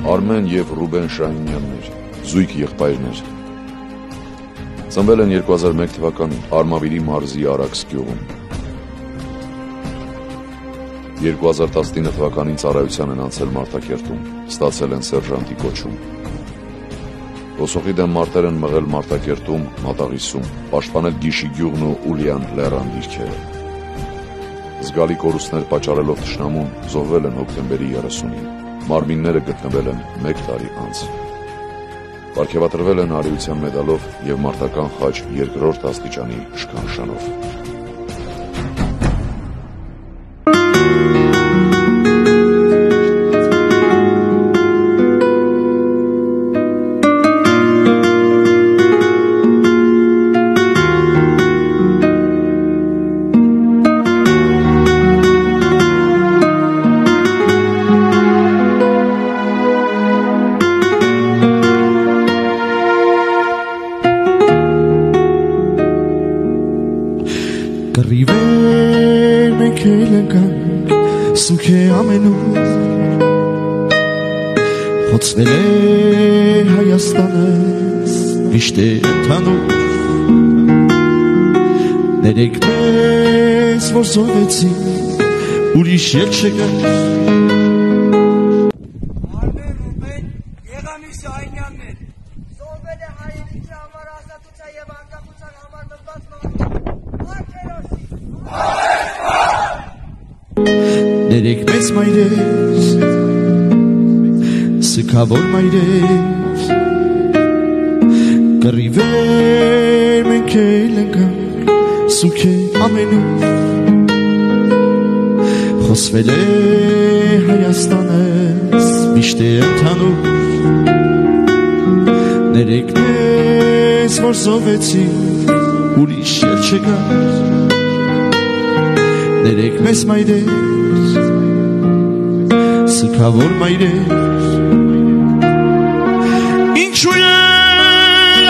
Արմեն և Ռուբեն Շահինյաններ, զույգ եղբայրներ։ Ծնվել են 2001 թվականին Արմավիրի մարզի Արաքս գյուղում։ 2019 թվականին ծառայության են անցել Մարտակերտում, ստացել են սերժանտի կոչում։ Ոսոխի դեմ մարտեր են մղել Մարտակերտում, Մատաղիսում, պաշտպանել Գիշի գյուղն ու Ուլիան լեռան դիրքերը։ Զգալի կորուստներ պատճառելով թշնամուն զոհվել են հոկտեմբերի 30-ին։ Մարմինները գտնվել են 1 տարի անց։ Պարգևատրվել են արիության մեդալով և մարտական խաչ 2-րդ աստիճանի շքանշանով։ Կռիվեր մենք էլ ընկանք սուք է ամենուր խոցվել է Հայաստանս միշտ է ընդհանուր ներեք մեզ որ զոհվեցին ուրիշ ել չկար Արմեն Ռուբեն Եղամի Շահինյաններ զոհվել է հայրենիքի համար ազատության և անկախության համար մտված Ներեք մեզ մայրեր, սգավոր մայրեր, կռիվեր մենք էլ ընկանք սուք է ամենուր խոսվել է Հայաստանս միշտ է ընդհանուր ներեք մեզ որ զոհվեցին ուրիշ ել չկար Ներեք մեզ մայրեր, սգավոր մայրեր Ինչու է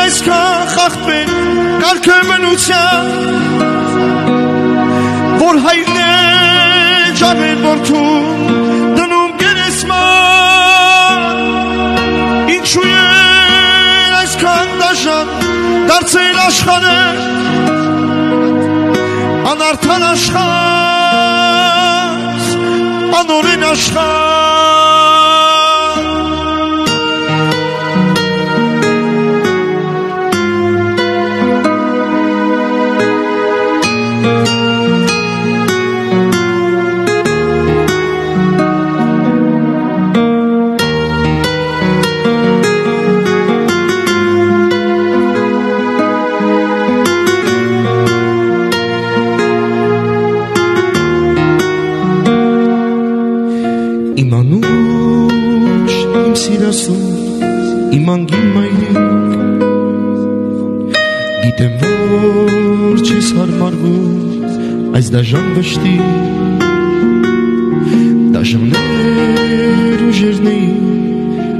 այսքան խախտվել կարգը բնության Որ հայրն է ջանել որդուն դնում գերեսման Ինչու է այսքան դաժան դարձել աշխարհը Անարդան աշխարհ Անորեն աշխարհ Իմ անուշ, իմ սիրասուն, իմ անգին մայրիկ Գիտեմ, որ չես հարմարվում այս դաժան վշտի Դաժաններ ուժերն էին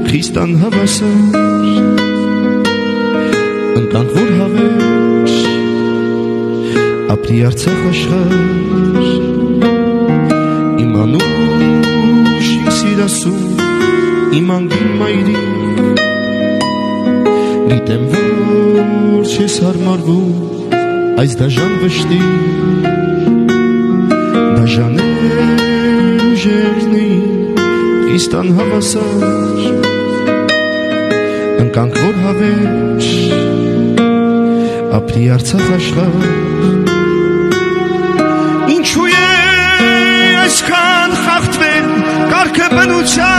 խիստ անհավասար Ընկանք, որ հավերժ ապրի Արցախ աշխարհ Իմ անուշ Սիրասուն, իմ անգին մայրիկ Գիտեմ, որ չես հարմարվում այս դաժան վշտի Դաժաներ ուժերն էին խիստ անհավասար Ընկանք, որ հավերժ ապրի Արցախ աշխարհ Ինչու է այսքան խախտվել կարգը բնության